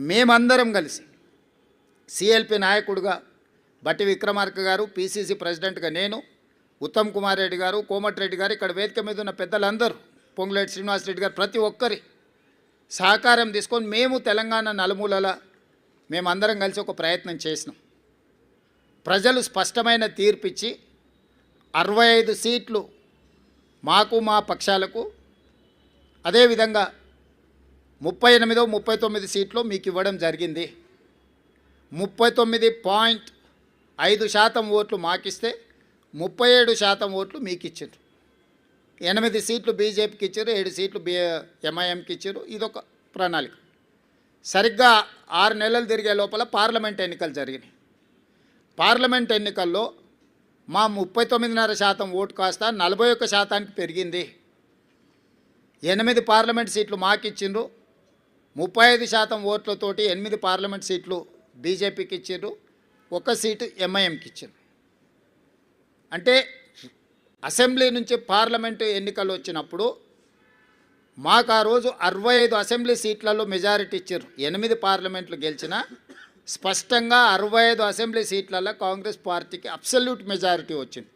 మేమందరం కలిసి సిఎల్పి నాయకుడుగా బట్టి విక్రమార్క గారు, పిసిసి ప్రెసిడెంట్గా నేను, ఉత్తమ్ కుమార్ రెడ్డి గారు, కోమటిరెడ్డి గారు, ఇక్కడ వేదిక మీద ఉన్న పెద్దలందరూ, పొంగులేటి శ్రీనివాసరెడ్డి గారు, ప్రతి ఒక్కరి సహకారం తీసుకొని మేము తెలంగాణ నలుమూలల మేమందరం కలిసి ఒక ప్రయత్నం చేసినాం. ప్రజలు స్పష్టమైన తీర్పిచ్చి 65 సీట్లు మాకు మా పక్షాలకు, అదేవిధంగా 39 సీట్లు మీకు ఇవ్వడం జరిగింది. 39.5% ఓట్లు మాకిస్తే 37% ఓట్లు మీకు ఇచ్చారు. 8 సీట్లు బీజేపీకి ఇచ్చారు, 7 సీట్లు ఎంఐఎంకి ఇచ్చారు. ఇదొక ప్రణాళిక. సరిగ్గా 6 నెలలు తిరిగే లోపల పార్లమెంట్ ఎన్నికలు జరిగినాయి. పార్లమెంట్ ఎన్నికల్లో మా 39.5% ఓటు కాస్త 41%కి పెరిగింది. 8 పార్లమెంట్ సీట్లు మాకు ఇచ్చిండ్రు, 35% ఓట్లతోటి 8 పార్లమెంట్ సీట్లు బీజేపీకి ఇచ్చిండ్రు, 1 సీటు ఎంఐఎంకి ఇచ్చిండ్రు. అంటే అసెంబ్లీ నుంచి పార్లమెంటు ఎన్నికలు వచ్చినప్పుడు మాకు ఆ రోజు 65 అసెంబ్లీ సీట్లలో మెజారిటీ ఇచ్చారు. 8 పార్లమెంట్లు గెలిచిన స్పష్టంగా 65 అసెంబ్లీ సీట్లలో కాంగ్రెస్ పార్టీకి అబ్సల్యూట్ మెజారిటీ వచ్చింది.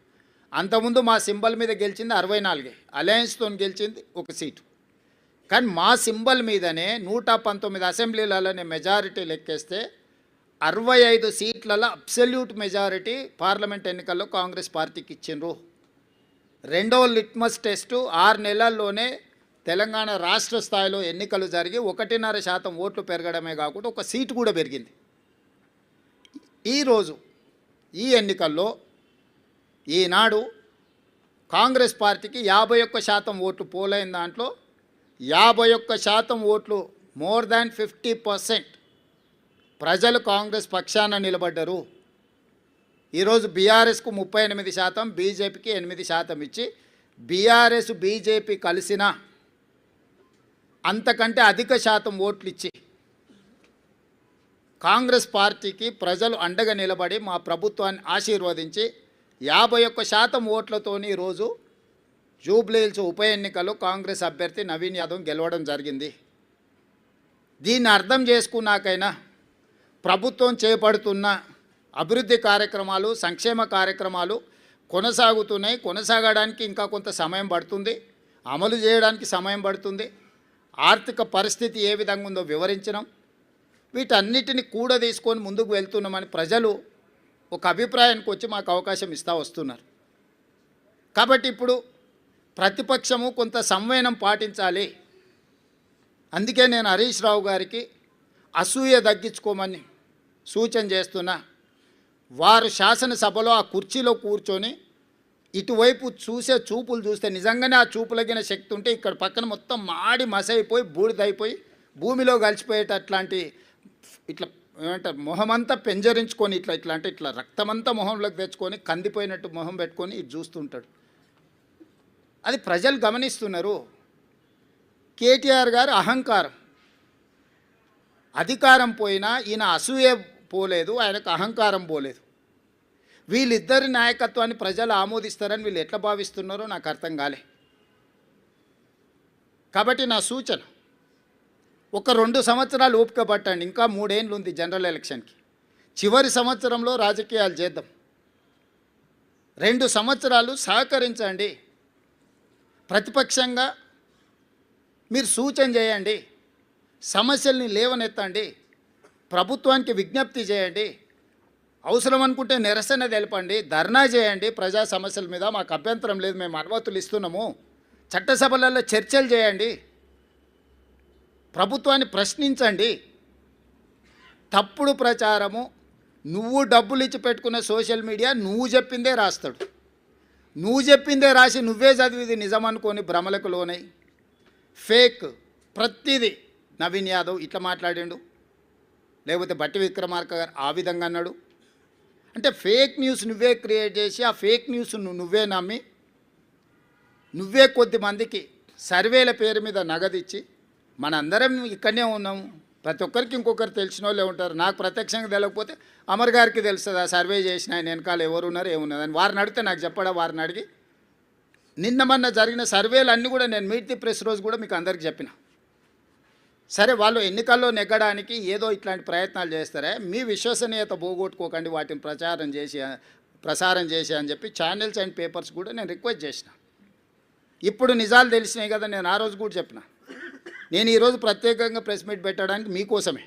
అంతకుముందు మా సింబల్ మీద గెలిచింది 64, అలయన్స్తో గెలిచింది 1 సీటు. కానీ మా సింబల్ మీదనే 119 అసెంబ్లీలలోనే మెజారిటీ లెక్కేస్తే 65 సీట్లలో అబ్సల్యూట్ మెజారిటీ పార్లమెంట్ ఎన్నికల్లో కాంగ్రెస్ పార్టీకి ఇచ్చిండ్రు. రెండవ లిట్మస్ టెస్టు 6 నెలల్లోనే తెలంగాణ రాష్ట్ర స్థాయిలో ఎన్నికలు జరిగి 1.5% ఓట్లు పెరగడమే కాకుండా 1 సీటు కూడా పెరిగింది. ఈరోజు ఈ ఎన్నికల్లో ఈనాడు కాంగ్రెస్ పార్టీకి 51% ఓట్లు పోలైన దాంట్లో 51% ఓట్లు, మోర్ దాన్ 50% ప్రజలు కాంగ్రెస్ పక్షాన నిలబడ్డరు. ఈరోజు బీఆర్ఎస్కు 38%, బీజేపీకి 8% ఇచ్చి బీఆర్ఎస్ బీజేపీ కలిసిన అంతకంటే అధిక శాతం ఓట్లు ఇచ్చి కాంగ్రెస్ పార్టీకి ప్రజలు అండగా నిలబడి మా ప్రభుత్వాన్ని ఆశీర్వదించి 51% ఓట్లతోని ఈరోజు జూబ్లీహిల్స్ ఉప ఎన్నికల్లో కాంగ్రెస్ అభ్యర్థి నవీన్ యాదవ్ గెలవడం జరిగింది. దీన్ని అర్థం చేసుకున్నాకైనా ప్రభుత్వం చేపడుతున్న అభివృద్ధి కార్యక్రమాలు, సంక్షేమ కార్యక్రమాలు కొనసాగుతున్నాయి. కొనసాగడానికి ఇంకా కొంత సమయం పడుతుంది, అమలు చేయడానికి సమయం పడుతుంది. ఆర్థిక పరిస్థితి ఏ విధంగా ఉందో వివరించడం, వీటన్నిటిని కూడా తీసుకొని ముందుకు వెళ్తున్నామని ప్రజలు ఒక అభిప్రాయానికి వచ్చి మాకు అవకాశం ఇస్తూ వస్తున్నారు. కాబట్టి ఇప్పుడు ప్రతిపక్షము కొంత సంవయనం పాటించాలి. అందుకే నేను హరీష్ రావు గారికి అసూయ తగ్గించుకోమని సూచన చేస్తున్నా. వారు శాసనసభలో ఆ కుర్చీలో కూర్చొని ఇటువైపు చూసే చూపులు చూస్తే నిజంగానే ఆ చూపులగిన శక్తి ఉంటే ఇక్కడ పక్కన మొత్తం మాడి మసైపోయి బూడిదైపోయి భూమిలో కలిసిపోయేటట్లాంటి ఇట్లా ఏమంటారు మొహమంతా పెంజరించుకొని ఇట్లా అంటే ఇట్లా రక్తమంతా మొహంలోకి తెచ్చుకొని కందిపోయినట్టు మొహం పెట్టుకొని ఇటు చూస్తుంటాడు. అది ప్రజలు గమనిస్తున్నారు. కేటీఆర్ గారు అహంకారం, అధికారం పోయినా ఈయన అసూయ పోలేదు, ఆయనకు అహంకారం పోలేదు. వీళ్ళిద్దరి నాయకత్వాన్ని ప్రజలు ఆమోదిస్తారని వీళ్ళు ఎట్లా భావిస్తున్నారో నాకు అర్థం కాలే. కాబట్టి నా సూచన, ఒక 2 సంవత్సరాలు ఓపిక పట్టండి. ఇంకా 3 ఏళ్ళు ఉంది జనరల్ ఎలక్షన్కి. చివరి సంవత్సరంలో రాజకీయాలు చేద్దాం. 2 సంవత్సరాలు సహకరించండి. ప్రతిపక్షంగా మీరు సూచన చేయండి, సమస్యల్ని లేవనెత్తండి, ప్రభుత్వానికి విజ్ఞప్తి చేయండి, అవసరం అనుకుంటే నిరసన తెలపండి, ధర్నా చేయండి. ప్రజా సమస్యల మీద మాకు అభ్యంతరం లేదు, మేము అనుమతులు ఇస్తున్నాము. చట్టసభలలో చర్చలు చేయండి, ప్రభుత్వాన్ని ప్రశ్నించండి. తప్పుడు ప్రచారము, నువ్వు డబ్బులు ఇచ్చి పెట్టుకున్న సోషల్ మీడియా నువ్వు చెప్పిందే రాస్తాడు, నువ్వు చెప్పిందే రాసి నువ్వే చదివిది నిజం అనుకొని భ్రమలకు లోనై ఫేక్ ప్రతిదీ నవీన్ యాదవ్ ఇట్లా మాట్లాడిండు, లేకపోతే బట్టి విక్రమార్క గారు ఆ విధంగా అన్నాడు. అంటే ఫేక్ న్యూస్ నువ్వే క్రియేట్ చేసి ఆ ఫేక్ న్యూస్ నువ్వే నమ్మి నువ్వే కొద్దిమందికి సర్వేల పేరు మీద నగదిచ్చి మనందరం ఇక్కడనే ఉన్నాము. ప్రతి ఒక్కరికి ఇంకొకరు తెలిసిన వాళ్ళే ఉంటారు. నాకు ప్రత్యక్షంగా తెలియకపోతే అమర్ గారికి తెలుస్తుంది, ఆ సర్వే చేసిన ఆయన వెనకాల ఎవరున్నారు ఏమున్నారు అని. వారిని అడిగితే నాకు చెప్పడా, వారిని అడిగి నిన్న మొన్న జరిగిన సర్వేలు అన్నీ కూడా నేను మీట్ ది ప్రెస్ రోజు కూడా మీకు అందరికీ చెప్పిన. సరే వాళ్ళు ఎన్నికల్లో నెగ్గడానికి ఏదో ఇట్లాంటి ప్రయత్నాలు చేస్తారే, మీ విశ్వసనీయత పోగొట్టుకోకండి, వాటిని ప్రసారం చేసి అని చెప్పి ఛానల్స్ అండ్ పేపర్స్ కూడా నేను రిక్వెస్ట్ చేసిన. ఇప్పుడు నిజాలు తెలిసినాయి కదా, నేను ఆ రోజు కూడా చెప్పిన. నేను ఈరోజు ప్రత్యేకంగా ప్రెస్ మీట్ పెట్టడానికి మీకోసమే,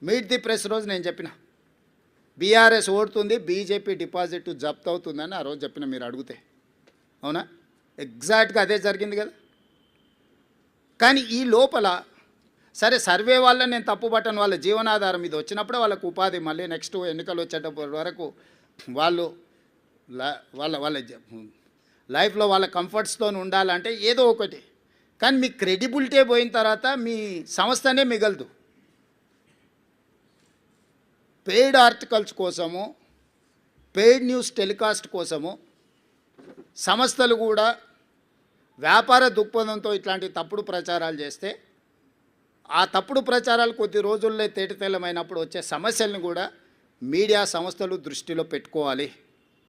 మీట్ ది ప్రెస్ రోజు నేను చెప్పిన బీఆర్ఎస్ ఓడుతుంది, బీజేపీ డిపాజిట్ జప్తు అవుతుందని ఆ రోజు చెప్పిన. మీరు అడిగితే అవునా, ఎగ్జాక్ట్గా అదే జరిగింది కదా. కానీ ఈ లోపల సరే సర్వే వల్ల నేను తప్పుపట్టను, వాళ్ళ జీవనాధారం ఇది వచ్చినప్పుడే వాళ్ళకు ఉపాధి, మళ్ళీ నెక్స్ట్ ఎన్నికలు వచ్చేటప్పటి వరకు వాళ్ళు వాళ్ళ లైఫ్లో వాళ్ళ కంఫర్ట్స్తో ఉండాలంటే ఏదో ఒకటి. కానీ మీ క్రెడిబిలిటీ పోయిన తర్వాత మీ సంస్థనే మిగలదు. పెయిడ్ ఆర్టికల్స్ కోసము, పెయిడ్ న్యూస్ టెలికాస్ట్ కోసము సంస్థలు కూడా వ్యాపార దృక్పథంతో ఇట్లాంటి తప్పుడు ప్రచారాలు చేస్తే, ఆ తప్పుడు ప్రచారాలు కొద్ది రోజుల్లో తేటతెల్లమైనప్పుడు వచ్చే సమస్యలను కూడా మీడియా సంస్థలు దృష్టిలో పెట్టుకోవాలి.